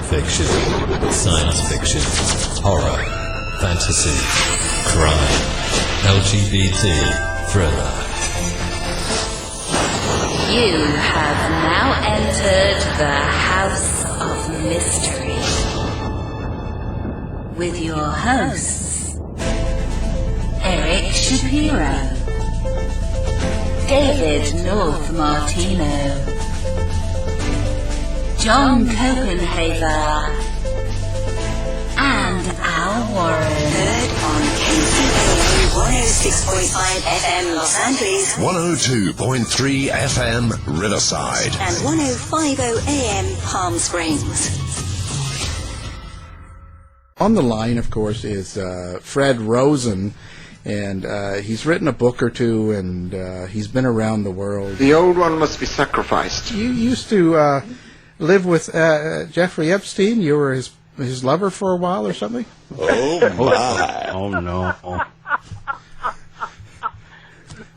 fiction, science fiction, horror, fantasy, crime, LGBT, thriller. You have now entered the House of Mystery with your hosts, Eric Shapiro, David North Martino, John Copenhaver, and Al Warren. Heard on KCAA 106.5 FM Los Angeles, 102.3 FM Riverside, and 105.0 AM Palm Springs. On the line, of course, is Fred Rosen, and he's written a book or two, and he's been around the world. The old one must be sacrificed. You used to live with Jeffrey Epstein. You were his lover for a while or something? Oh, my. Oh, no.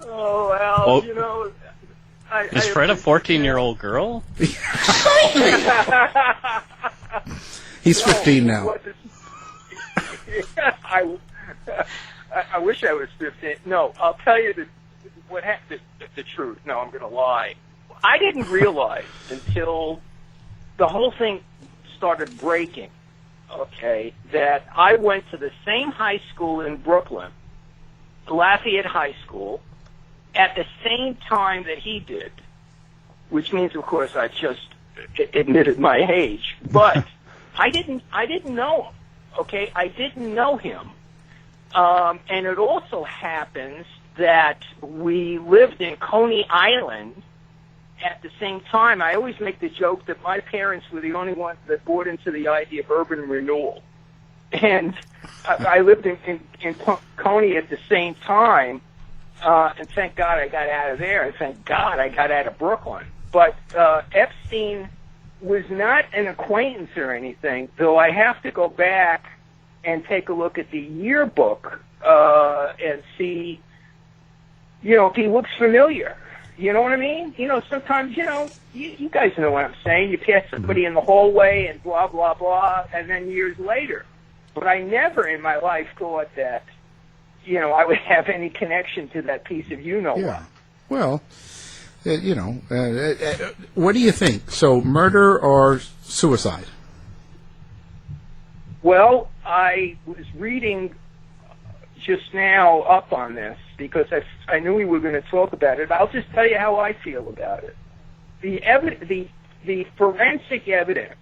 Oh, well, you know... Is Fred a 14-year-old girl? He's 15 now. I wish I was 15. No, I'll tell you what happened. The truth. No, I'm going to lie. I didn't realize until the whole thing started breaking, okay, that I went to the same high school in Brooklyn, Lafayette High School, at the same time that he did, which means, of course, I just admitted my age. But I didn't know him. Okay, I didn't know him. And it also happens that we lived in Coney Island at the same time. I always make the joke that my parents were the only ones that bought into the idea of urban renewal. And I lived in Coney at the same time, and thank God I got out of there, and thank God I got out of Brooklyn. But Epstein was not an acquaintance or anything, though I have to go back and take a look at the yearbook and see, you know, if he looks familiar. You know what I mean? You know, sometimes, you know, you guys know what I'm saying. You pass somebody in the hallway and blah, blah, blah, and then years later. But I never in my life thought that, you know, I would have any connection to that piece of you-know-what. Yeah. Well, you know, what do you think? So, murder or suicide? Well, I was reading just now up on this because I knew we were going to talk about it. I'll just tell you how I feel about it. The forensic evidence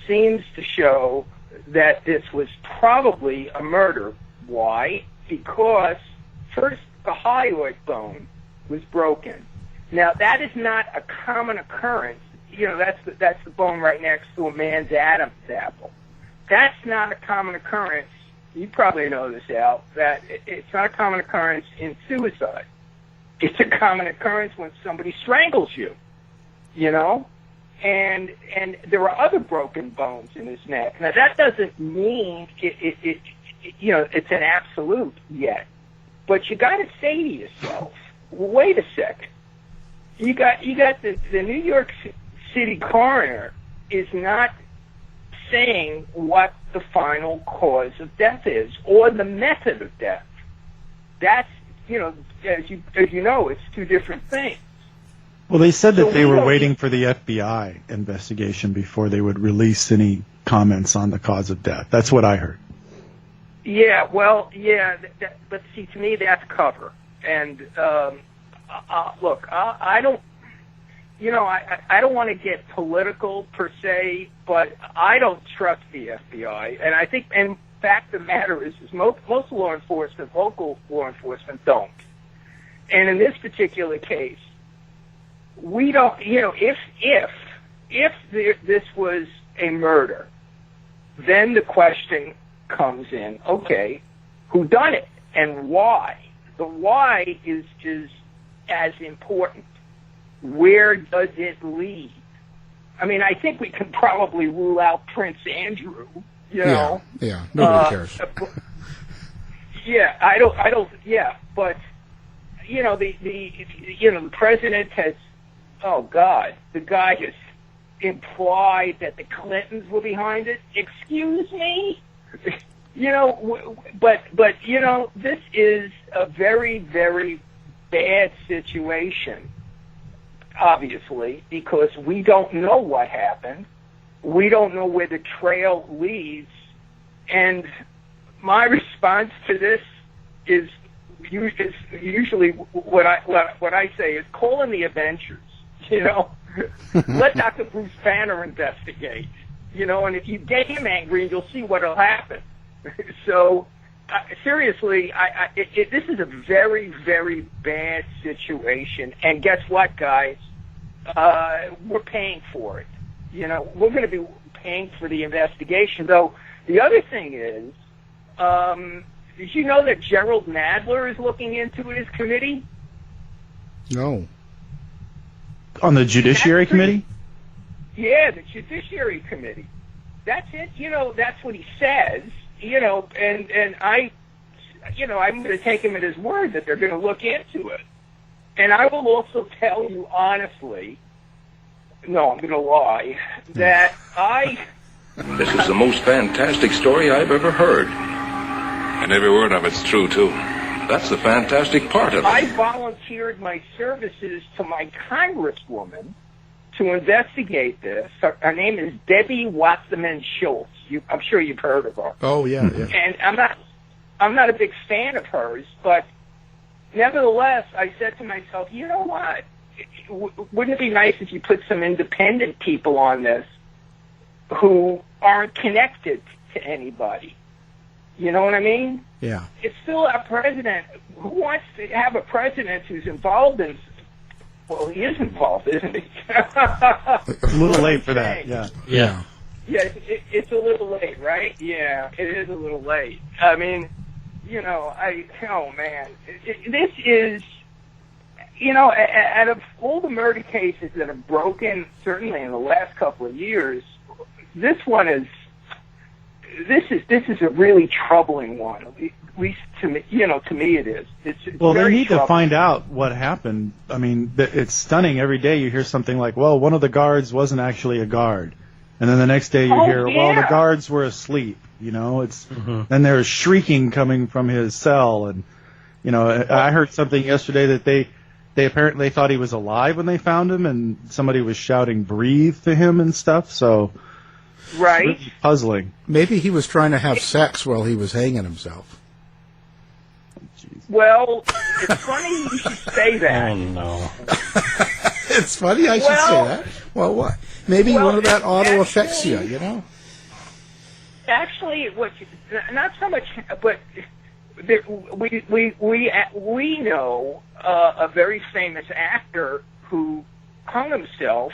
seems to show that this was probably a murder. Why? Because first the hyoid bone was broken. Now that is not a common occurrence. You know, that's the bone right next to a man's Adam's apple. That's not a common occurrence. You probably know this, Al, that it's not a common occurrence in suicide. It's a common occurrence when somebody strangles you, you know? And there are other broken bones in his neck. Now, that doesn't mean it you know, it's an absolute yet. But you got to say to yourself, wait a second. You got the New York City coroner is not saying what the final cause of death is or the method of death. That's, you know, as you know, it's two different things. Well, they said that they were waiting for the FBI investigation before they would release any comments on the cause of death. That's what I heard. Yeah, well, yeah, but see, to me, that's cover. And look, I don't. You know, I don't want to get political per se, but I don't trust the FBI. And I think, and fact of the matter is most law enforcement, local law enforcement, don't. And in this particular case, we don't, you know, if this was a murder, then the question comes in, okay, who done it and why? The why is as important. Where does it lead? I mean, I think we can probably rule out Prince Andrew, you know. Yeah, nobody cares. Yeah, I don't, yeah, but, you know, the president has, oh God, the guy is implied that the Clintons were behind it. Excuse me? You know, but you know, this is a very, very bad situation, obviously, because we don't know what happened. We don't know where the trail leads. And my response to this is usually what I say is call in the Avengers, you know. Let Dr. Bruce Banner investigate, you know, and if you get him angry, you'll see what will happen. So, seriously, this is a very, very bad situation. And guess what, guys? We're paying for it. You know, we're going to be paying for the investigation. Though, the other thing is, did you know that Gerald Nadler is looking into his committee? No. On the Judiciary Committee? Yeah, the Judiciary Committee. That's it. You know, that's what he says. You know, and I'm going to take him at his word that they're going to look into it. And I will also tell you honestly, no, I'm going to lie, that This is the most fantastic story I've ever heard. And every word of it's true, too. That's the fantastic part of it. I volunteered my services to my congresswoman to investigate this. Her name is Debbie Wasserman Schultz. I'm sure you've heard of her. Oh, yeah, yeah. And I'm not a big fan of hers, but nevertheless, I said to myself, you know what? Wouldn't it be nice if you put some independent people on this who aren't connected to anybody? You know what I mean? Yeah. It's still a president. Who wants to have a president who's involved in... Well, he is involved, isn't he? A little late for that, yeah. Yeah. Yeah, it's a little late, right? Yeah, it is a little late. I mean, you know, oh, man. This is, you know, out of all the murder cases that have broken, certainly in the last couple of years, this one is... This is a really troubling one. At least to me, you know, to me it is. It's well, they very need troubling. to find out what happened. I mean, it's stunning. Every day you hear something like, well, one of the guards wasn't actually a guard. And then the next day you hear, well, the guards were asleep. You know, it's then there's shrieking coming from his cell. And, you know, I heard something yesterday that they apparently thought he was alive when they found him, and somebody was shouting, breathe to him and stuff. So... Right. It's really puzzling. Maybe he was trying to have sex while he was hanging himself. Well, it's funny you should say that. Oh, no. It's funny I should say that. Well, what? Maybe one of that auto affects you, you know? Actually, not so much, but we know a very famous actor who hung himself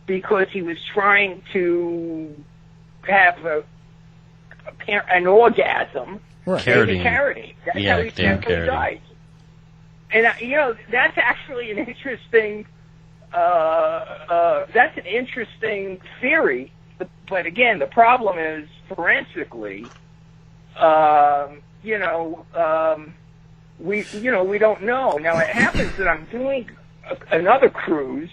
because he was trying to have an orgasm. Right. Carradine. That's Yeah, how he Dan actually Carradine. died. And you know, that's actually an interesting. That's an interesting theory. But again, the problem is forensically. We don't know. Now it happens that I'm doing another cruise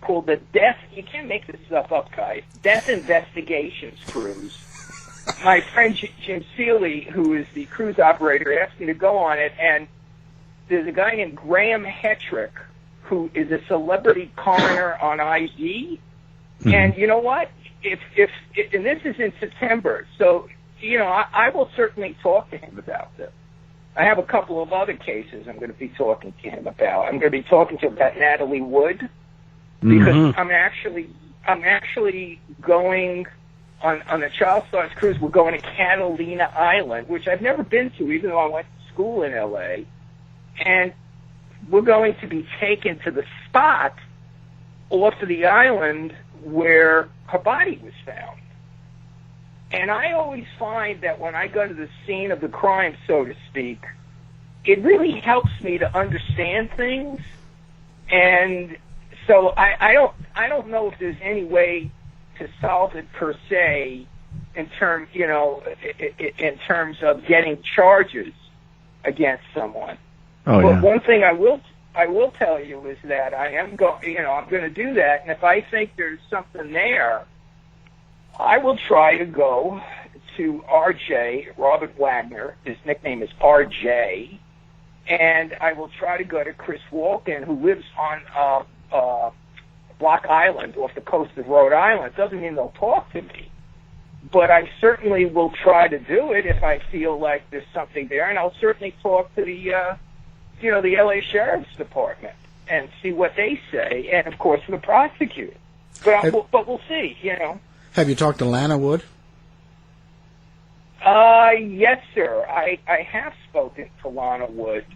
called the Death. You can't make this stuff up, guys. Death Investigations Cruise. My friend Jim Seeley, who is the cruise operator, asked me to go on it, and there's a guy named Graham Hetrick, who is a celebrity coroner on ID. Mm-hmm. And you know what? If and this is in September, so you know I will certainly talk to him about this. I have a couple of other cases I'm going to be talking to him about. I'm going to be talking to him about Natalie Wood, because I'm actually going on a Child Stars cruise. We're going to Catalina Island, which I've never been to, even though I went to school in L.A. And we're going to be taken to the spot off of the island where her body was found. And I always find that when I go to the scene of the crime, so to speak, it really helps me to understand things. And so I don't know if there's any way to solve it per se in terms of getting charges against someone. Oh, but yeah. one thing I will I will tell you is that I am I'm going to do that, and if I think there's something there, I will try to go to RJ, Robert Wagner. His nickname is RJ, and I will try to go to Chris Walken, who lives on Block Island off the coast of Rhode Island. Doesn't mean they'll talk to me, but I certainly will try to do it if I feel like there's something there, and I'll certainly talk to the LA Sheriff's Department and see what they say, and of course the prosecutor. But we'll see. Have you talked to Lana Wood? Yes, sir. I have spoken to Lana Wood,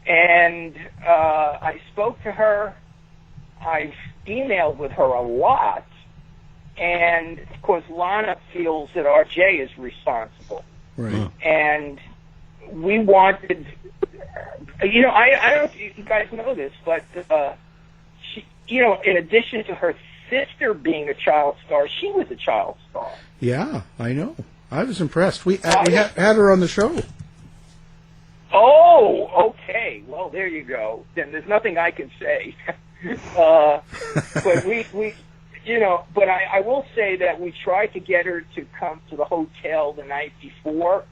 and I spoke to her. I've emailed with her a lot, and of course Lana feels that RJ is responsible. Right. And we wanted, I don't know if you guys know this, but she, in addition to her sister being a child star, she was a child star. Yeah, I know. I was impressed. We had her on the show. Oh, okay. Well, there you go. Then there's nothing I can say. But but I will say that we tried to get her to come to the hotel the night before,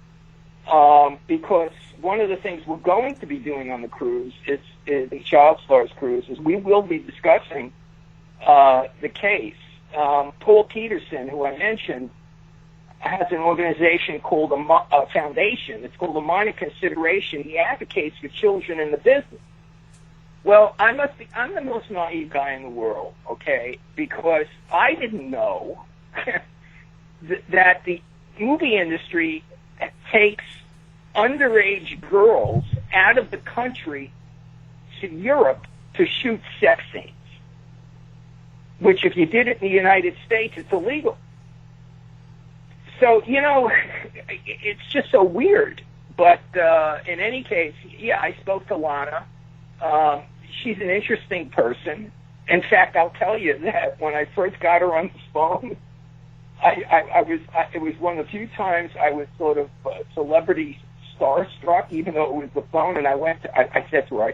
because one of the things we're going to be doing on the cruise is the Child Stars cruise, is we will be discussing the case. Paul Peterson, who I mentioned, has an organization called a foundation. It's called a Minor Consideration. He advocates for children in the business. Well, I'm the most naive guy in the world, okay, because I didn't know that the movie industry takes underage girls out of the country to Europe to shoot sex scenes, which if you did it in the United States, it's illegal. So, it's just so weird. But in any case, yeah, I spoke to Lana. She's an interesting person. In fact, I'll tell you that when I first got her on the phone, it was one of the few times I was sort of celebrity starstruck, even though it was the phone. And I said to her,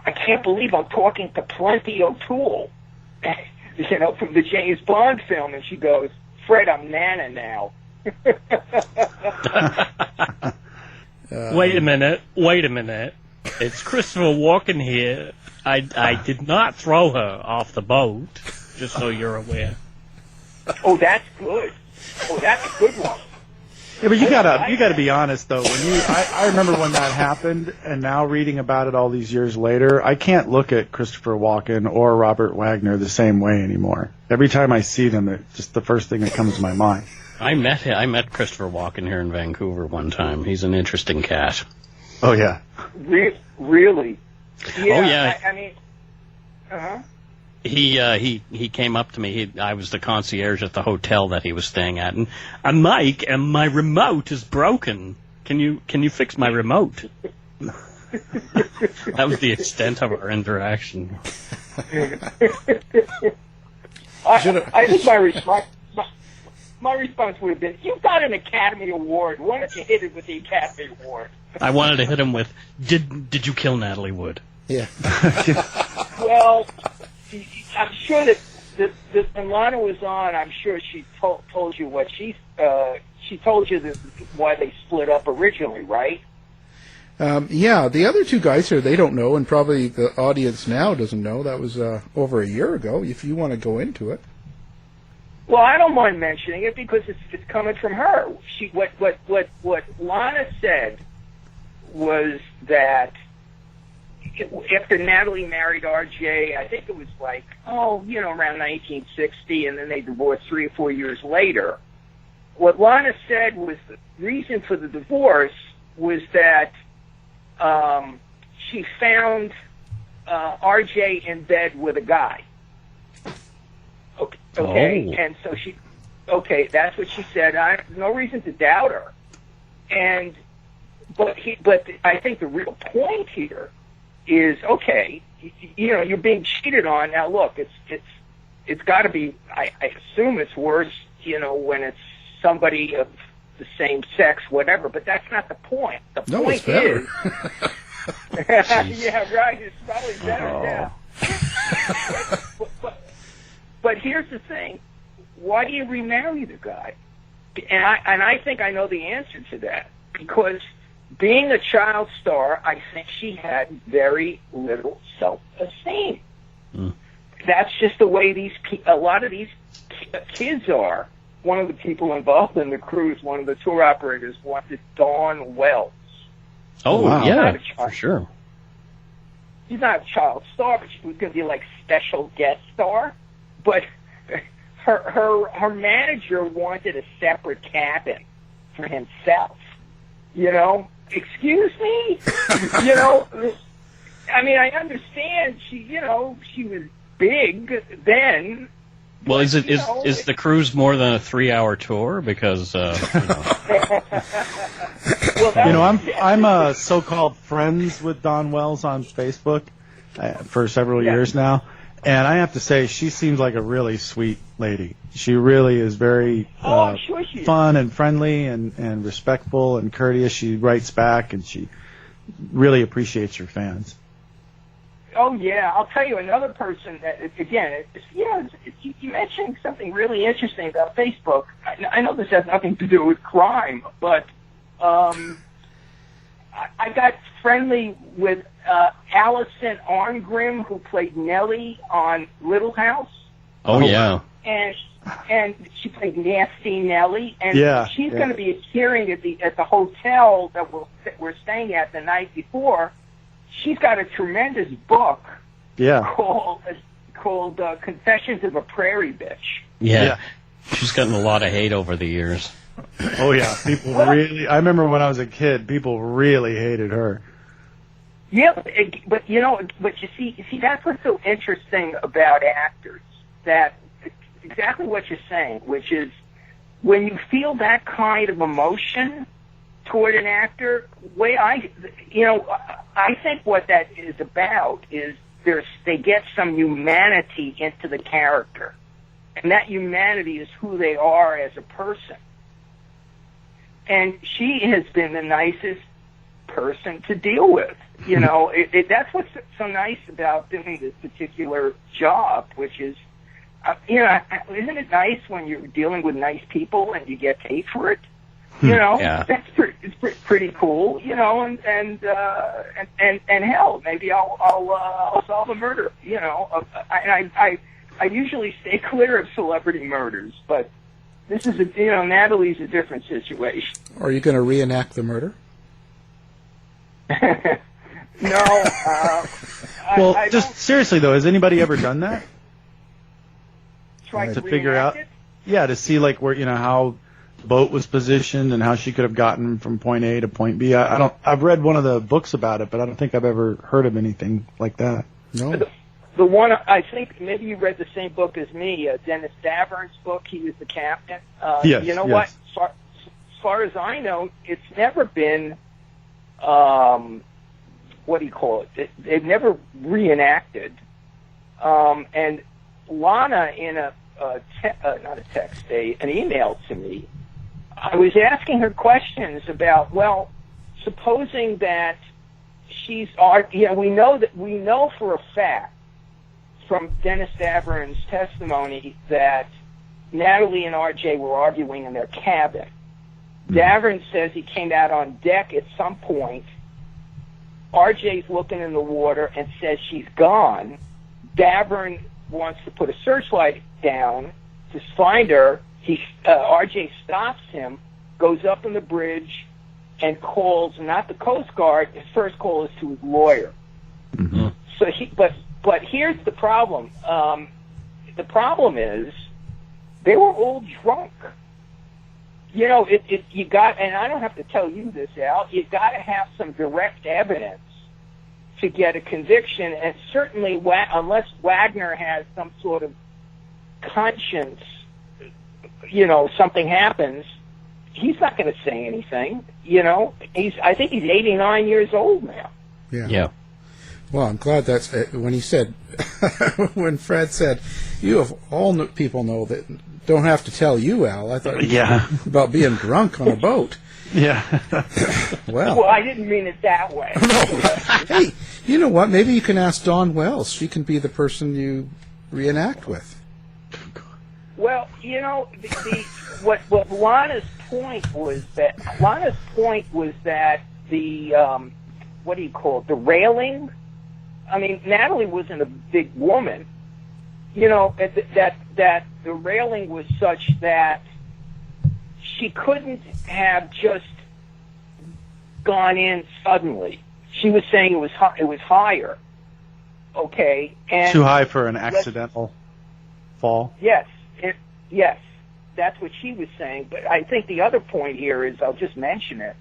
I can't believe I'm talking to Plenty O'Toole, from the James Bond film. And she goes, Fred, I'm Nana now. Wait a minute. It's Christopher Walken here. I did not throw her off the boat, just so you're aware. Oh, that's good. Oh, that's a good one. Yeah, but you gotta be honest though. I remember when that happened, and now reading about it all these years later, I can't look at Christopher Walken or Robert Wagner the same way anymore. Every time I see them, it's just the first thing that comes to my mind. I met Christopher Walken here in Vancouver one time. He's an interesting cat. Oh yeah. Really? Yeah, oh yeah. I mean, He came up to me. I was the concierge at the hotel that he was staying at, and Mike, my remote is broken. Can you fix my remote? That was the extent of our interaction. I think my response would have been, "You've got an Academy Award. Why don't you hit it with the Academy Award?" I wanted to hit him with, "Did you kill Natalie Wood?" Yeah. Well, I'm sure that when Lana was on, I'm sure she told you what she told you why they split up originally, right? Yeah, the other two guys here, they don't know, and probably the audience now doesn't know. That was over a year ago, if you want to go into it. Well, I don't mind mentioning it because it's coming from her. What Lana said was that after Natalie married RJ, I think it was around 1960, and then they divorced 3 or 4 years later. What Lana said was the reason for the divorce was that she found RJ in bed with a guy. Okay, Oh. And so that's what she said. I have no reason to doubt her. But I think the real point here is, okay, you're being cheated on. Now look, it's got to be, I assume it's worse, when it's somebody of the same sex, whatever, but that's not the point. The point it's better. Yeah, right. It's probably better. Yeah. But here's the thing: why do you remarry the guy? And I think I know the answer to that, because being a child star, I think she had very little self-esteem. That's just the way a lot of these kids are. One of the people involved in the cruise, one of the tour operators, wanted Dawn Wells. Oh, wow. Yeah, for sure. She's not a child star, but she was going to be like special guest star. But her manager wanted a separate cabin for himself. You know, excuse me. You know, I mean, I understand she was big then. Well, is the cruise more than a 3-hour tour? Because I'm so-called friends with Dawn Wells on Facebook for several years now, and I have to say she seems like a really sweet lady. She really is very I'm sure she fun and friendly and respectful and courteous. She writes back and she really appreciates her fans. Oh yeah, I'll tell you another person that again, you mentioned something really interesting about Facebook. I know this has nothing to do with crime, but I got friendly with Allison Arngrim, who played Nellie on Little House. Oh yeah, and she played Nasty Nellie, and she's yeah. going to be appearing at the hotel that we're staying at the night before. She's got a tremendous book called Confessions of a Prairie Bitch. Yeah. She's gotten a lot of hate over the years. Oh, yeah. People really... I remember when I was a kid, people really hated her. Yeah, but you see, that's what's so interesting about actors, that exactly what you're saying, which is when you feel that kind of emotion toward an actor, I think what that is about is they get some humanity into the character, and that humanity is who they are as a person. And she has been the nicest person to deal with. You know, that's what's so nice about doing this particular job, which is, isn't it nice when you're dealing with nice people and you get paid for it? You know, that's pretty cool. You know, and hell, maybe I'll solve a murder. You know, I usually stay clear of celebrity murders, but this is Natalie's a different situation. Are you going to reenact the murder? No. Well, just seriously though, has anybody ever done that? Try to figure out, to see like where how the boat was positioned and how she could have gotten from point A to point B. I've read one of the books about it, but I don't think I've ever heard of anything like that. No. The one, I think maybe you read the same book as me, Dennis Davern's book. He was the captain. Yes, you know yes. what? As far as I know, it's never been, what do you call it? They've never reenacted. And Lana, in an email to me, I was asking her questions about, well, supposing that we know for a fact from Dennis Davern's testimony that Natalie and RJ were arguing in their cabin. Davern says he came out on deck at some point. RJ's looking in the water and says she's gone. Davern wants to put a searchlight down to find her. RJ stops him, goes up on the bridge, and calls not the Coast Guard. His first call is to his lawyer. Mm-hmm. So but here's the problem. The problem is they were all drunk. You know, you got, and I don't have to tell you this, Al. You got to have some direct evidence to get a conviction, and certainly unless Wagner has some sort of conscience, something happens, he's not going to say anything. I think he's 89 years old now. Yeah. Well, I'm glad that's when he said, when Fred said, people know that Don't have to tell you, Al. I thought about being drunk on a boat. Yeah. Well, I didn't mean it that way. Hey, you know what? Maybe you can ask Dawn Wells. She can be the person you reenact with. Well, what Lana's point was that the what do you call it? The railing. I mean, Natalie wasn't a big woman. That the railing was such that she couldn't have just gone in suddenly. She was saying it was higher. Okay, and too high for an accidental fall. Yes, that's what she was saying. But I think the other point here is, I'll just mention it.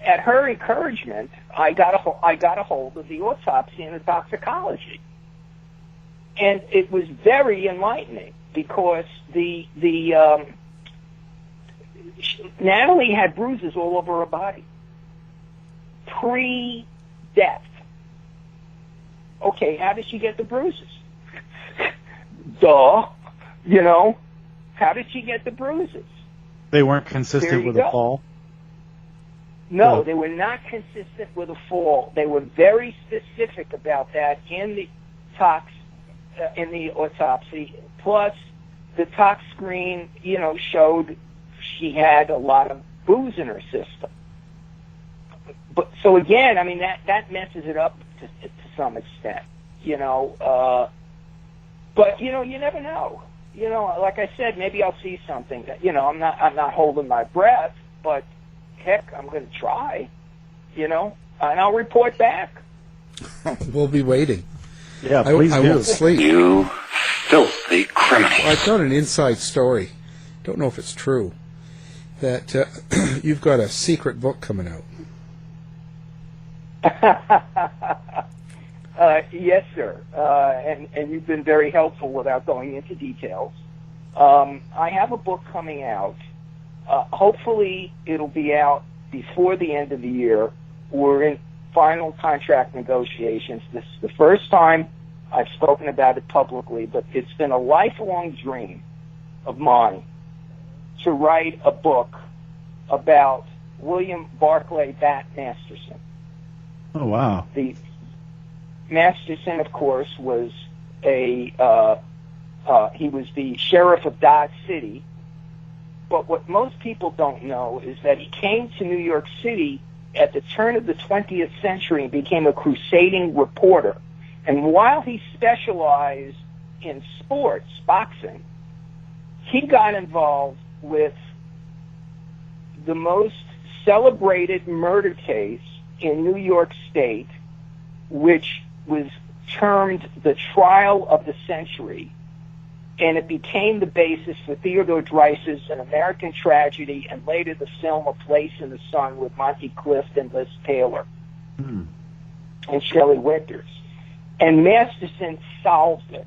At her encouragement, I got a hold of the autopsy and the toxicology, and it was very enlightening because Natalie had bruises all over her body pre-death. Okay, how did she get the bruises? Duh. How did she get the bruises? They weren't consistent with a fall? No, they were not consistent with a fall. They were very specific about that in the in the autopsy. Plus, the tox screen, showed she had a lot of booze in her system. But so again, I mean that messes it up to some extent, But you never know. Like I said, maybe I'll see something that I'm not holding my breath, but heck, I'm going to try, and I'll report back. We'll be waiting. Yeah, please I do. won't sleep. You filthy criminal. Well, I've got an inside story. Don't know if it's true. That you've got a secret book coming out. Yes, sir. And you've been very helpful without going into details. I have a book coming out. Hopefully, it'll be out before the end of the year. We're in final contract negotiations. This is the first time I've spoken about it publicly, but it's been a lifelong dream of mine to write a book about William Barclay Bat Masterson. Oh, wow. The Masterson, of course, was he was the sheriff of Dodge City. But what most people don't know is that he came to New York City at the turn of the 20th century and became a crusading reporter. And while he specialized in sports, boxing, he got involved with the most celebrated murder case in New York State, which was termed the trial of the century, and it became the basis for Theodore Dreiser's An American Tragedy and later the film A Place in the Sun with Monty Clift and Liz Taylor and Shelley Winters. And Masterson solved it.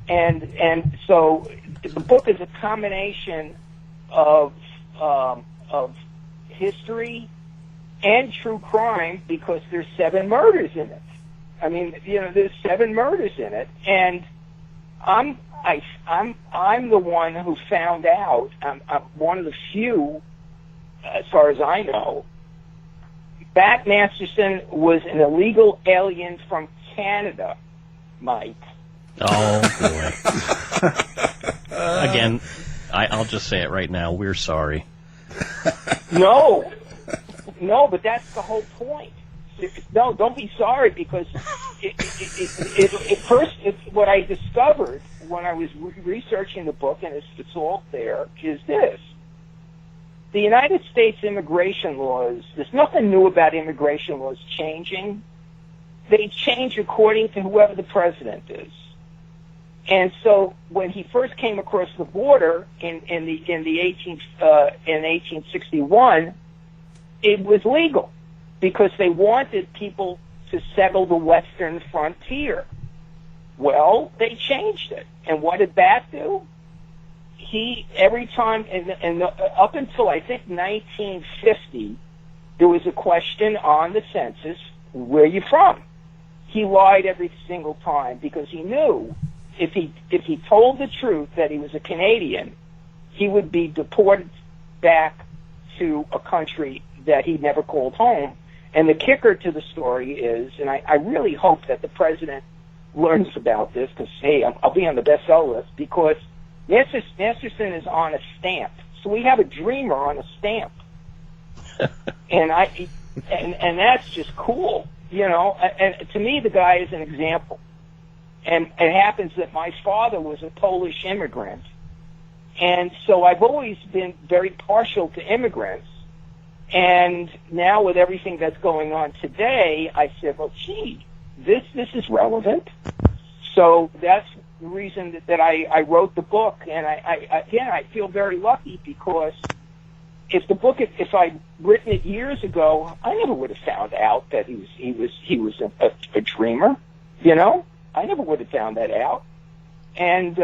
And so the book is a combination of history and true crime because there's 7 murders in it. I mean, there's 7 murders in it, and I'm the one who found out. I'm one of the few, as far as I know. Bat Masterson was an illegal alien from Canada, Mike. Oh boy! Again, I'll just say it right now. We're sorry. No, but that's the whole point. No, don't be sorry, because it's what I discovered when I was researching the book, and it's all there, is this. The United States immigration laws, there's nothing new about immigration laws changing. They change according to whoever the president is. And so when he first came across the border in 1861, it was legal, because they wanted people to settle the western frontier. Well, they changed it. And what did Bat do? Every time, up until I think 1950, there was a question on the census, where are you from? He lied every single time, because he knew if he told the truth that he was a Canadian, he would be deported back to a country that he never called home. And the kicker to the story is, and I really hope that the president learns about this, because, hey, I'll be on the bestseller list, because Masterson is on a stamp. So we have a dreamer on a stamp. and that's just cool, you know. And to me, the guy is an example. And it happens that my father was a Polish immigrant. And so I've always been very partial to immigrants. And now with everything that's going on today, I said, well, gee, this is relevant. So that's the reason that I wrote the book. And I feel very lucky, because if I'd written it years ago, I never would have found out that he was a dreamer, you know? I never would have found that out. And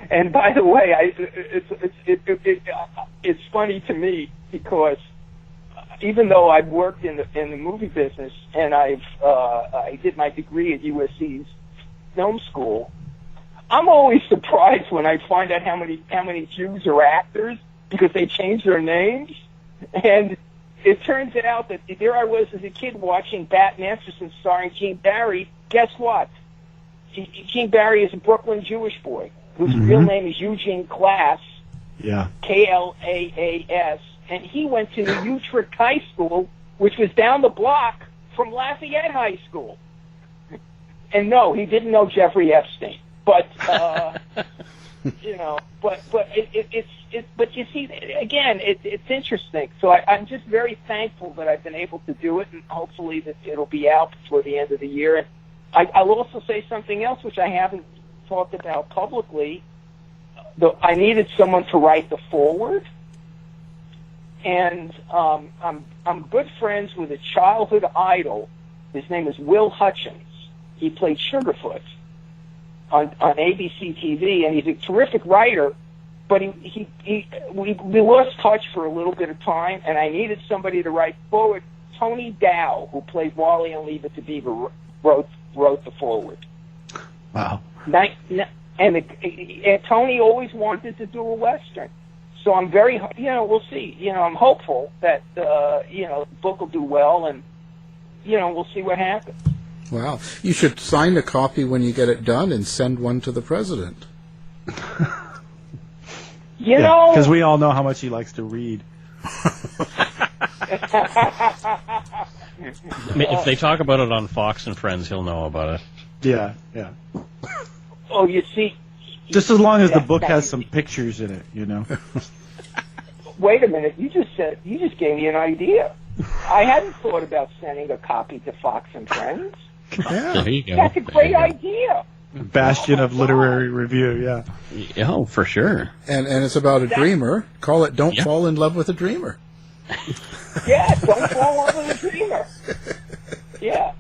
and by the way, it's funny to me, because even though I've worked in the movie business, and I did my degree at USC's film school, I'm always surprised when I find out how many Jews are actors, because they change their names. And it turns out that there I was as a kid watching Bat Masterson starring Gene Barry. Guess what? Gene Barry is a Brooklyn Jewish boy whose real name is Eugene Klaas. Yeah. Klaas. And he went to New Utrecht High School, which was down the block from Lafayette High School. And no, he didn't know Jeffrey Epstein. But you know, but you see, again, it's interesting. So I'm just very thankful that I've been able to do it, and hopefully that it'll be out before the end of the year. And I'll also say something else which I haven't talked about publicly. I needed someone to write the foreword, and I'm good friends with a childhood idol. His name is Will Hutchins. He played Sugarfoot on ABC TV, and he's a terrific writer. But we lost touch for a little bit of time, and I needed somebody to write forward. Tony Dow, who played Wally and Leave It to Beaver, wrote the forward. Wow. And Tony always wanted to do a Western. So I'm very, we'll see. I'm hopeful that, the book will do well, and, we'll see what happens. Wow. You should sign a copy when you get it done and send one to the president. Because we all know how much he likes to read. I mean, if they talk about it on Fox and Friends, he'll know about it. Yeah. Oh, you see. Just as long as the book has some pictures in it, Wait a minute. You just gave me an idea. I hadn't thought about sending a copy to Fox and Friends. Yeah. There you go. That's a great idea. Bastion of literary review, yeah. Oh, for sure. And it's about a dreamer. Call it Don't Fall in Love with a Dreamer. Yeah, Don't Fall in Love with a Dreamer. Yeah.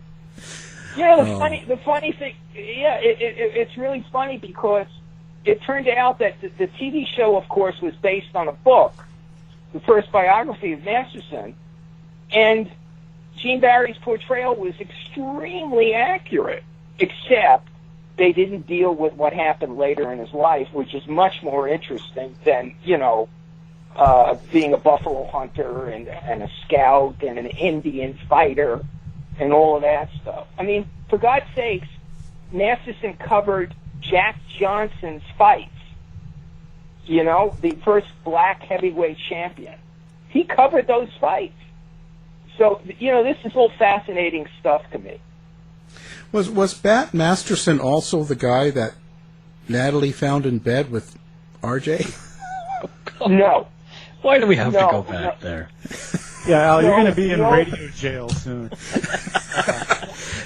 The funny thing, it's really funny, because it turned out that the TV show, of course, was based on a book, the first biography of Masterson, and Gene Barry's portrayal was extremely accurate, except they didn't deal with what happened later in his life, which is much more interesting than, being a buffalo hunter and a scout and an Indian fighter and all of that stuff. I mean, for God's sakes, Masterson covered Jack Johnson's fights, the first black heavyweight champion. He covered those fights. So, this is all fascinating stuff to me. Was Bat Masterson also the guy that Natalie found in bed with RJ? No. Why do we have to go back there? Yeah, Al, you're going to be in radio jail soon.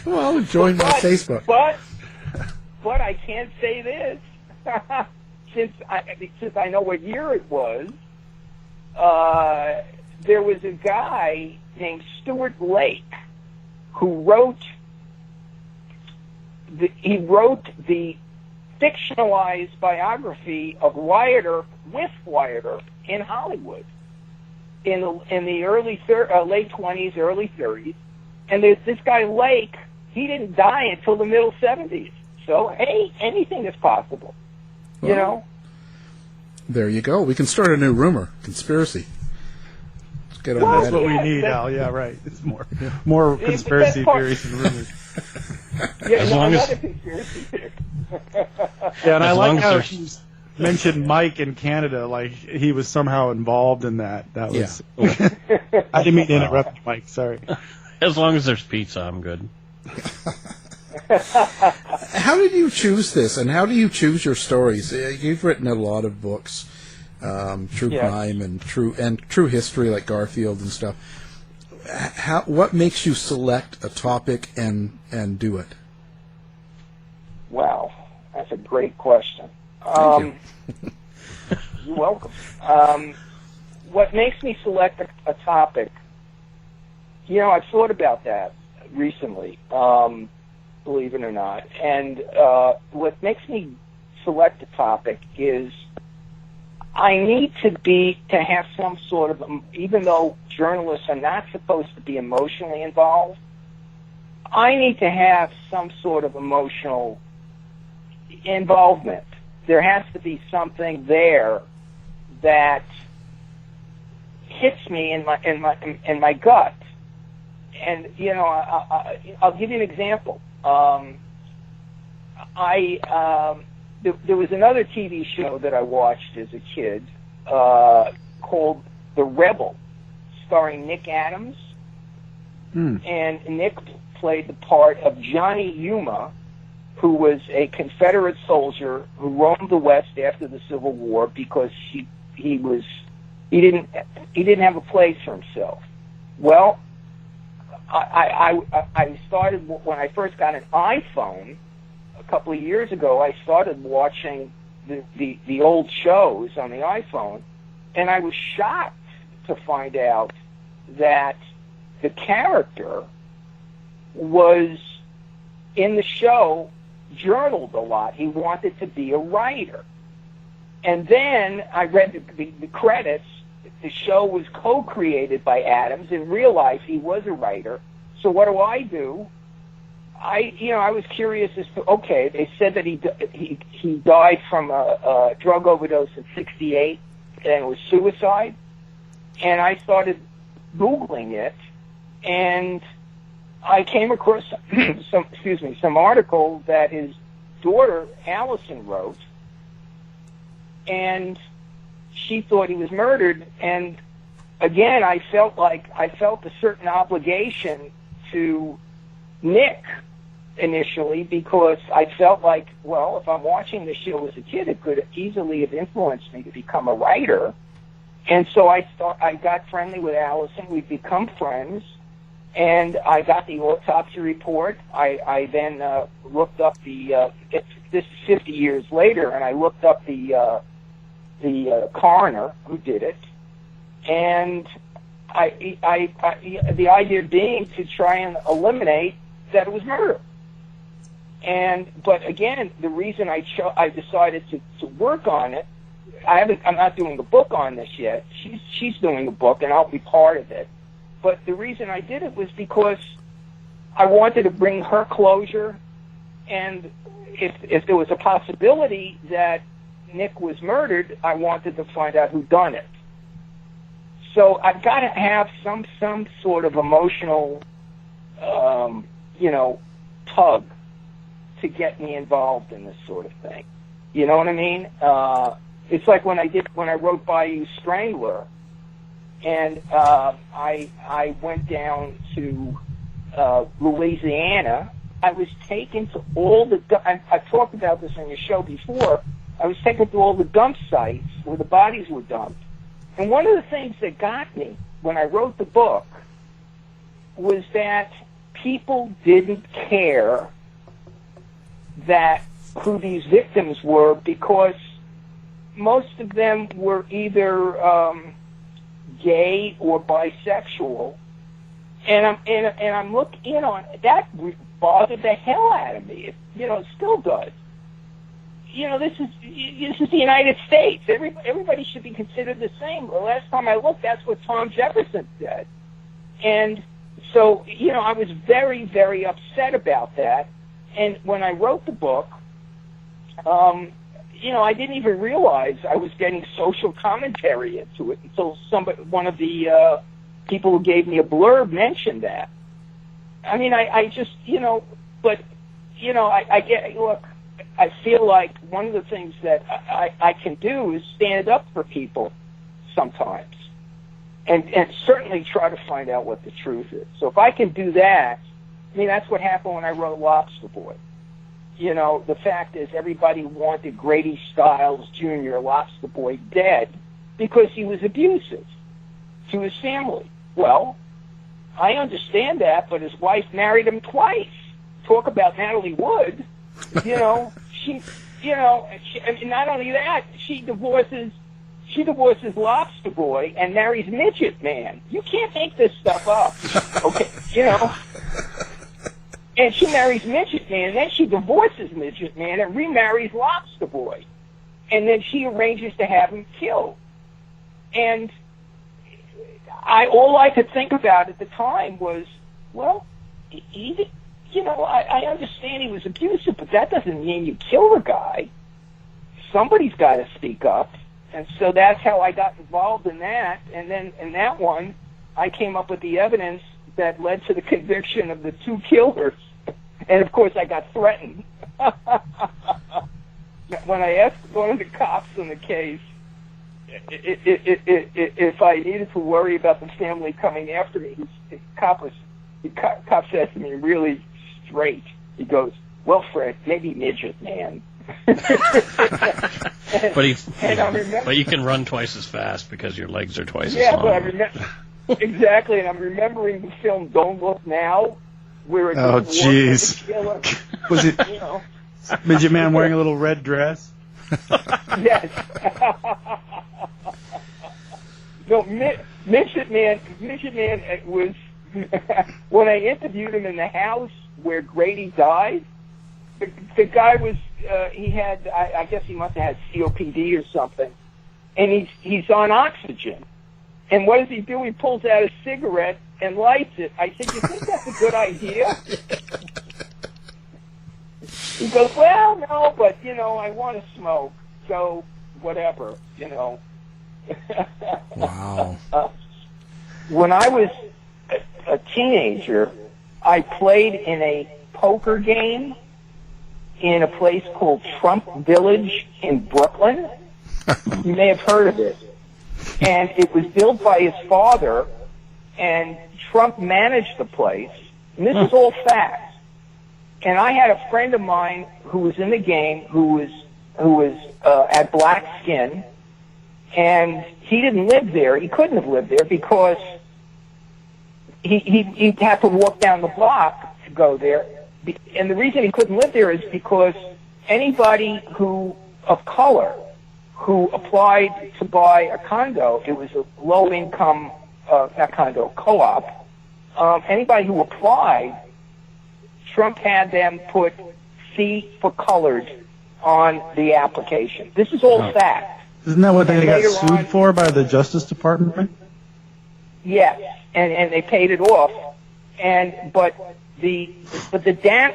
Well, join my Facebook. But I can't say this. since I know what year it was, there was a guy named Stuart Lake who wrote the fictionalized biography of Wyatt Earp with Wyatt Earp in Hollywood in the late 20s, early 30s. And there's this guy Lake he didn't die until the middle 70s. So, hey, anything is possible. You know? There you go. We can start a new rumor. Conspiracy. Let's get on That's what we need, Al. Yeah, right. It's more conspiracy theories and rumors. As long as conspiracy theory. Yeah, and I like how he mentioned Mike in Canada, like he was somehow involved in that. That was. Yeah. I didn't mean to interrupt you, Mike. Sorry. As long as there's pizza, I'm good. How did you choose this, and how do you choose your stories? You've written a lot of books, true crime and true history, like Garfield and stuff. What makes you select a topic and do it? Wow, that's a great question. Thank you. You're welcome. What makes me select a topic? I've thought about that recently, believe it or not. And what makes me select a topic is I need to have some sort of, even though journalists are not supposed to be emotionally involved, I need to have some sort of emotional involvement. There has to be something there that hits me in my gut. And I'll give you an example. There was another TV show that I watched as a kid called The Rebel, starring Nick Adams, and Nick played the part of Johnny Yuma, who was a Confederate soldier who roamed the West after the Civil War because he didn't have a place for himself. Well, I started when I first got an iPhone a couple of years ago. I started watching the old shows on the iPhone, and I was shocked to find out that the character was in the show journaled a lot. He wanted to be a writer, and then I read the credits. The show was co-created by Adams and realized he was a writer. So what do? I was curious as to, okay, they said that he died from a drug overdose in '68 and it was suicide. And I started Googling it, and I came across some article that his daughter Allison wrote, and she thought he was murdered. And again, I felt a certain obligation to Nick initially, because I felt like, well, if I'm watching the show as a kid, it could easily have influenced me to become a writer. And so I got friendly with Allison. We've become friends, and I got the autopsy report. I then looked up this is 50 years later, and I looked up the coroner who did it, and the idea being to try and eliminate that it was murder. But again, the reason I decided to work on it, I'm not doing a book on this yet. She's doing a book, and I'll be part of it. But the reason I did it was because I wanted to bring her closure, and if there was a possibility that Nick was murdered, I wanted to find out who done it. So I've got to have some sort of emotional, tug to get me involved in this sort of thing. You know what I mean? It's like when I wrote Bayou Strangler, and I went down to Louisiana. I was taken to all the. I've talked about this on your show before. I was taken to all the dump sites where the bodies were dumped. And one of the things that got me when I wrote the book was that people didn't care who these victims were, because most of them were either gay or bisexual. And I'm looking on that bothered the hell out of me. It still does. This is the United States. Everybody should be considered the same. The last time I looked, that's what Tom Jefferson said. And So, I was very, very upset about that. And when I wrote the book, I didn't even realize I was getting social commentary into it until one of the people who gave me a blurb mentioned that. I mean, I just, but, I get, look, I feel like one of the things that I can do is stand up for people sometimes and certainly try to find out what the truth is. So if I can do that, I mean, that's what happened when I wrote Lobster Boy. The fact is everybody wanted Grady Stiles Jr., Lobster Boy, dead because he was abusive to his family. Well, I understand that, but his wife married him twice. Talk about Natalie Wood. She, I mean, not only that, she divorces Lobster Boy and marries Midget Man. You can't make this stuff up. Okay, And she marries Midget Man, and then she divorces Midget Man and remarries Lobster Boy. And then she arranges to have him killed. And all I could think about at the time was, well, I understand he was abusive, but that doesn't mean you kill the guy. Somebody's got to speak up. And so that's how I got involved in that. And then in that one, I came up with the evidence that led to the conviction of the two killers. And, of course, I got threatened. When I asked one of the cops in the case if I needed to worry about the family coming after me, the cop said to me really straight, he goes, well, Fred, maybe Midget Man. But you can run twice as fast because your legs are twice as long. Yeah, but I remember exactly, and I'm remembering the film Don't Look Now, where it jeez, was it Midget Man wearing a little red dress? Yes. No, Midget Man was when I interviewed him in the house where Grady died. The guy was he had I guess he must have had COPD or something, and he's on oxygen. And what does he do? He pulls out a cigarette and lights it. I said, you think that's a good idea? He goes, well, no, but, I want to smoke, so whatever, Wow. When I was a teenager, I played in a poker game in a place called Trump Village in Brooklyn. You may have heard of it. And it was built by his father, and Trump managed the place. And this is all facts. And I had a friend of mine who was in the game who had black skin, and he didn't live there. He couldn't have lived there because he'd have to walk down the block to go there. And the reason he couldn't live there is because anybody of color who applied to buy a condo, it was a low-income, not condo, co-op, anybody who applied, Trump had them put C for colored on the application. This is all fact. Isn't that what they got sued for by the Justice Department? Yes, and they paid it off. But the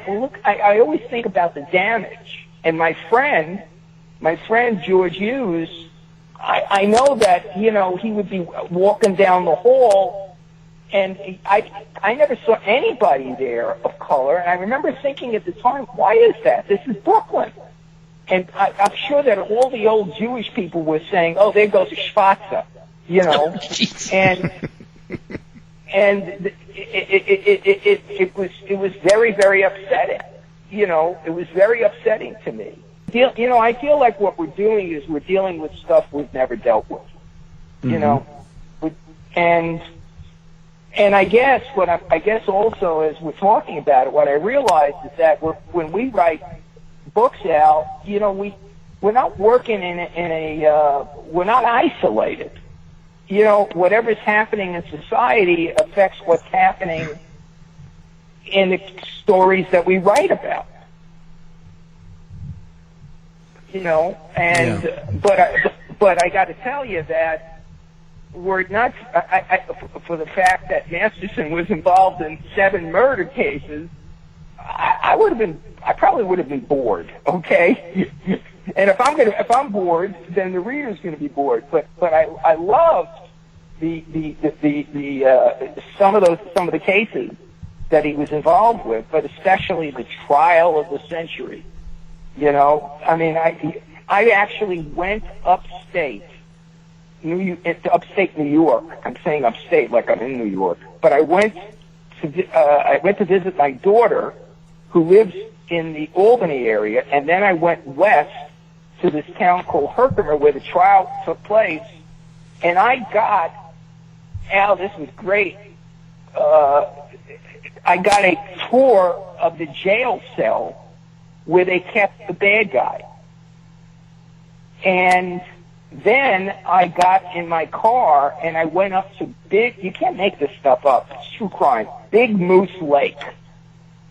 look, I always think about the damage. And my friend George Hughes, I know that he would be walking down the hall, and I never saw anybody there of color. And I remember thinking at the time, why is that? This is Brooklyn. And I'm sure that all the old Jewish people were saying, "Oh, there goes a Schwarzer," and it was very, very upsetting. It was very upsetting to me. I feel like what we're doing is we're dealing with stuff we've never dealt with. And I guess I guess also as we're talking about it, what I realized is that when we write books out, we're not working we're not isolated. Whatever's happening in society affects what's happening in the stories that we write about. But I got to tell you that were it not for the fact that Masterson was involved in 7 murder cases, I probably would have been bored. Okay, and if I'm bored, then the reader's going to be bored. But I loved some of the cases that he was involved with, but especially the trial of the century. You know, I mean, I actually went upstate New York. I'm saying upstate like I'm in New York, but I went to visit my daughter, who lives in the Albany area, and then I went west to this town called Herkimer where the trial took place, and I got, Al, this was great. I got a tour of the jail cell where they kept the bad guy. And then I got in my car and I went up to you can't make this stuff up, it's true crime, Big Moose Lake.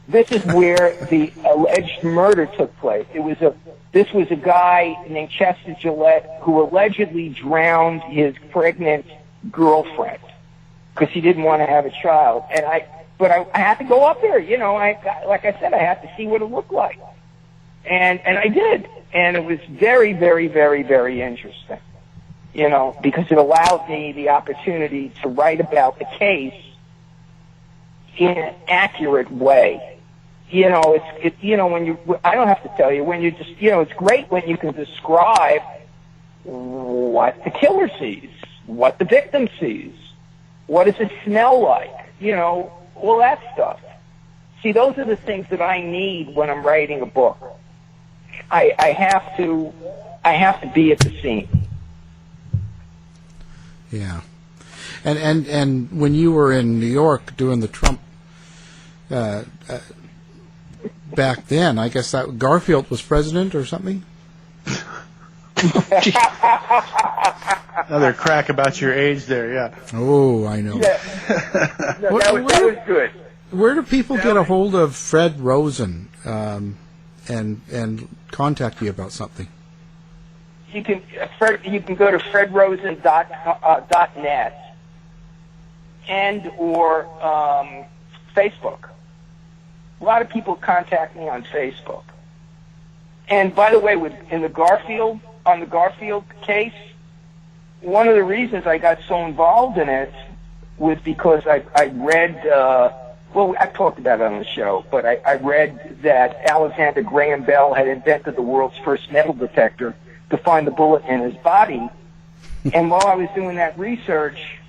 This is where the alleged murder took place. This was a guy named Chester Gillette who allegedly drowned his pregnant girlfriend because he didn't want to have a child. But I had to go up there, you know, like I said, I had to see what it looked like. And I did. And it was very, very, very, very interesting, you know, because it allowed me the opportunity to write about the case in an accurate way. You know, you know, I don't have to tell you, when you just, you know, it's great when you can describe what the killer sees, what the victim sees, what does it smell like, you know, all that stuff. See, those are the things that I need when I'm writing a book. I have to be at the scene. Yeah. And when you were in New York doing the Trump back then, I guess that Garfield was president or something? Another crack about your age there, yeah. Oh, I know. Yeah. No, that was good. Where do people get a hold of Fred Rosen and contact you about something? You can go to fredrosen.net and or Facebook. A lot of people contact me on Facebook. And by the way, on the Garfield case, one of the reasons I got so involved in it was because I read, well, I talked about it on the show, but I read that Alexander Graham Bell had invented the world's first metal detector to find the bullet in his body. And while I was doing that research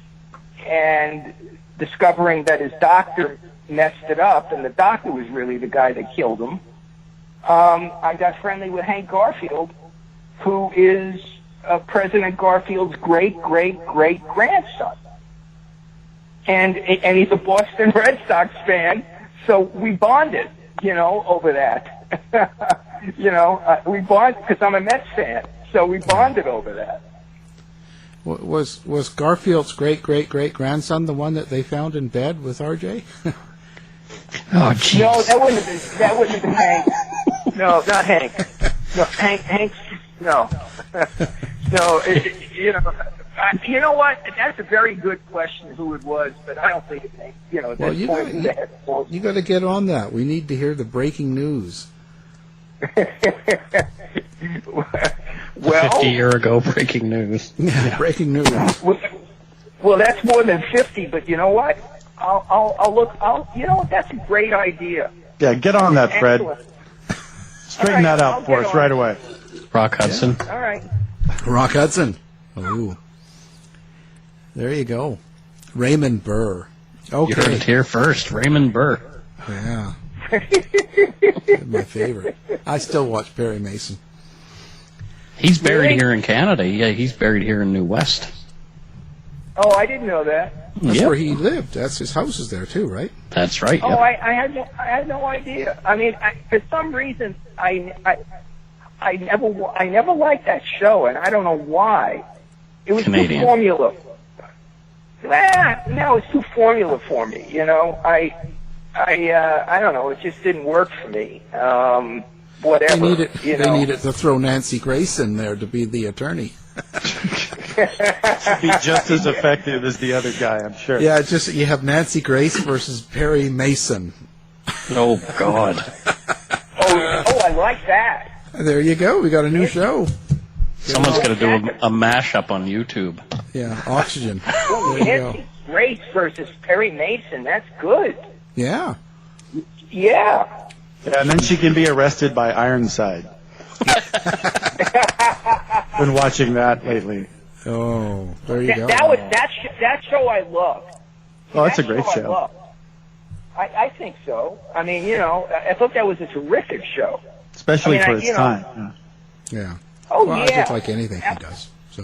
and discovering that his doctor messed it up, and the doctor was really the guy that killed him, I got friendly with Hank Garfield, who is President Garfield's great-great-great-grandson. And he's a Boston Red Sox fan, so we bonded, you know, over that. You know, we bonded because I'm a Mets fan, so we bonded over that. Was Garfield's great-great-great-grandson the one that they found in bed with R.J.? Oh, jeez. No, that wouldn't have been Hank. No, not Hank. No, Hank's, no. No, you know what? That's a very good question, who it was, but I don't think it's Hank. You know, well, you got to get on that. We need to hear the breaking news. Well, 50 year ago breaking news. Yeah, breaking news. Well, that's more than 50, but you know what? I'll look. You know what? That's a great idea. Yeah, get on that, Fred. Excellent. Straighten that out for us right away. Rock Hudson. Yeah. All right. Rock Hudson. Ooh. There you go. Raymond Burr. Okay. You heard it here first. Raymond Burr. Yeah. My favorite. I still watch Perry Mason. He's buried here in Canada. Yeah, he's buried here in New West. Oh, I didn't know that. That's where he lived. That's his house is there too, right? That's right. Oh, yeah. I had no idea. I mean, for some reason, I never liked that show, and I don't know why. It was Canadian. too formula. No, it's too formula for me. You know, I don't know. It just didn't work for me. Whatever. They needed to throw Nancy Grace in there to be the attorney. Should be just as effective as the other guy, I'm sure. Yeah, just you have Nancy Grace versus Perry Mason. Oh, God. Oh, I like that. There you go. We got a new show. Someone's going to do a mashup on YouTube. Yeah, Oxygen. Oh, There you go. Nancy Grace versus Perry Mason. That's good. Yeah. Yeah. Yeah, and then she can be arrested by Ironside. Been watching that lately. Oh, there you go. That show I love. Oh, that's a That great I show. love. I think so. I mean, I thought that was a terrific show. Especially for its time. Yeah. Oh, well, yeah. just like anything he does. So.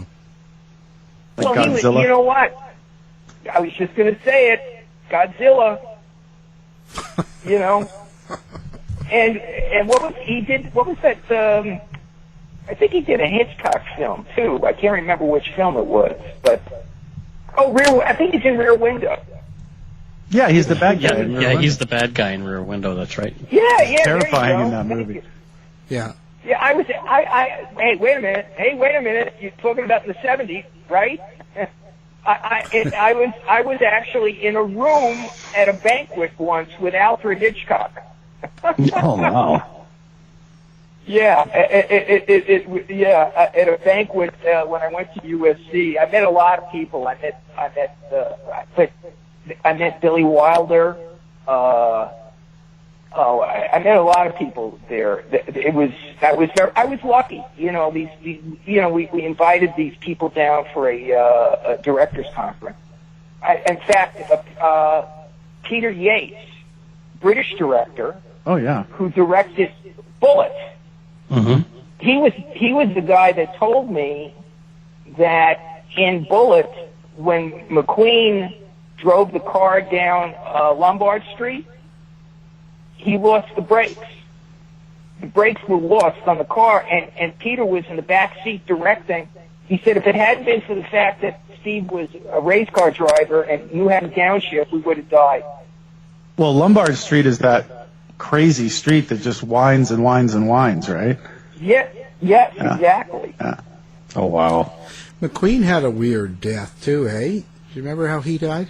Like Well, Godzilla. you know what? I was just going to say it. Godzilla. And what was he did? What was that? I think he did a Hitchcock film too. I can't remember which film it was, but I think he's in Rear Window. Yeah, he's the bad guy. in Rear Yeah, Window. he's the bad guy in Rear Window, that's right. Yeah, Terrifying there you in go. that movie. Yeah. Yeah, hey, wait a minute. You're talking about the 70s, right? I was actually in a room at a banquet once with Alfred Hitchcock. Oh, wow. Yeah, at a banquet when I went to USC. I met a lot of people. I met Billy Wilder. I met a lot of people there. I was lucky. We invited these people down for a directors conference. In fact, Peter Yates, British director, Oh, yeah. who directed Bullet. Mm-hmm. He was the guy that told me that in Bullet, when McQueen drove the car down Lombard Street, he lost the brakes. The brakes were lost on the car, and Peter was in the back seat directing. He said if it hadn't been for the fact that Steve was a race car driver and you had a downshift, we would have died. Well, Lombard Street is that crazy street that just winds and winds and winds, right? Yes, exactly. Yeah. Oh, wow. McQueen had a weird death, too, hey? Do you remember how he died?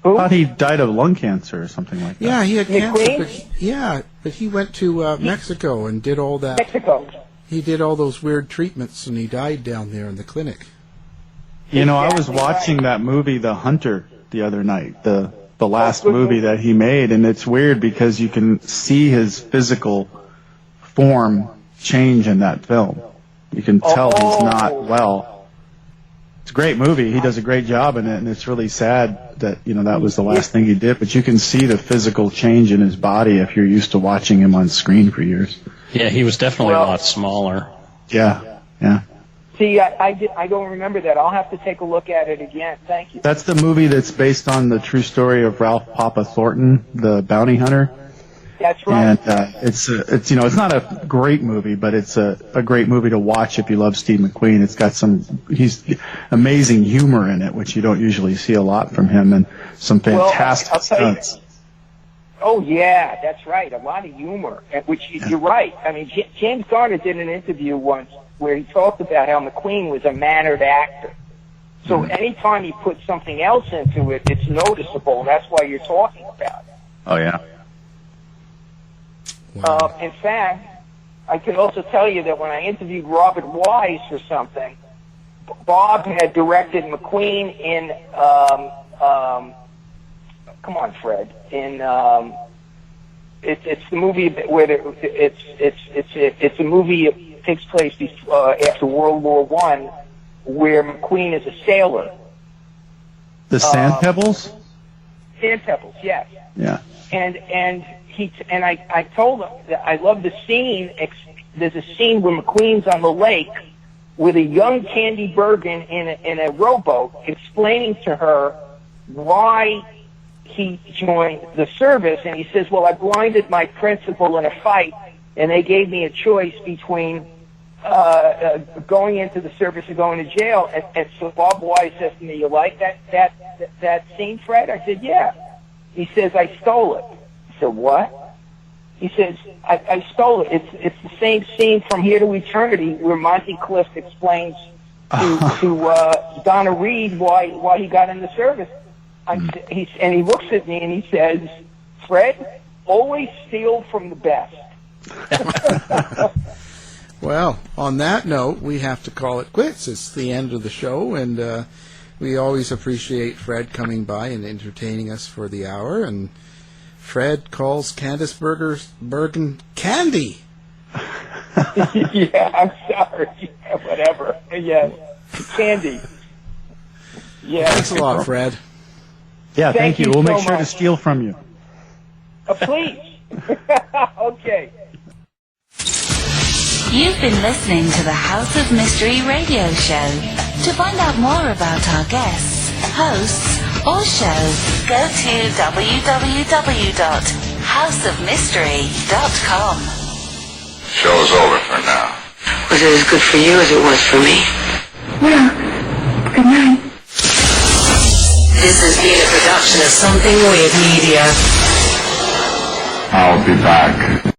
I thought he died of lung cancer or something like that. Yeah, he had cancer. McQueen? But he went to Mexico and did all that. Mexico. He did all those weird treatments, and he died down there in the clinic. You know, I was watching that movie, The Hunter, the other night, the last movie that he made, and it's weird because you can see his physical form change in that film. You can tell he's not well. It's a great movie. He does a great job in it, and it's really sad that, that was the last thing he did, but you can see the physical change in his body if you're used to watching him on screen for years. Yeah, he was definitely a lot smaller. Yeah. See, I don't remember that. I'll have to take a look at it again. Thank you. That's the movie that's based on the true story of Ralph Papa Thornton, the bounty hunter. That's right. And it's not a great movie, but it's a great movie to watch if you love Steve McQueen. It's got he's amazing humor in it, which you don't usually see a lot from him, and some fantastic stunts. Oh yeah, that's right. A lot of humor, which you're right. I mean, James Garner did an interview once where he talked about how McQueen was a mannered actor. So anytime he puts something else into it, it's noticeable. That's why you're talking about it. Oh yeah. Wow. In fact, I can also tell you that when I interviewed Robert Wise for something, Bob had directed McQueen in, come on, Fred, in, it's the movie where it's a movie that takes place after World War I, where McQueen is a sailor. The Sand Pebbles? Sand Pebbles, yes. Yeah. And I told him that I love the scene. There's a scene where McQueen's on the lake with a young Candy Bergen in a rowboat, explaining to her why he joined the service. And he says, "Well, I blinded my principal in a fight, and they gave me a choice between going into the service or going to jail." And so Bob Wise says to me, "You like that scene, Fred?" I said, "Yeah." He says, "I stole it." I said, "What?" He says, I stole it. It's the same scene from Here to Eternity where Monty Clift explains to Donna Reed why he got in the service. And he looks at me and he says, "Fred, always steal from the best." Well, on that note, we have to call it quits. It's the end of the show, and we always appreciate Fred coming by and entertaining us for the hour. And Fred calls Candice Bergen candy. Yeah, I'm sorry. Yeah, whatever. Yeah, candy. Yeah. Thanks a lot, Fred. Yeah, thank you. We'll make sure much. to steal from you. Please. Okay. You've been listening to the House of Mystery radio show. To find out more about our guests, hosts, or show, go to www.houseofmystery.com. Show's over for now. Was it as good for you as it was for me? Well, good night. This has been a production of Something Weird Media. I'll be back.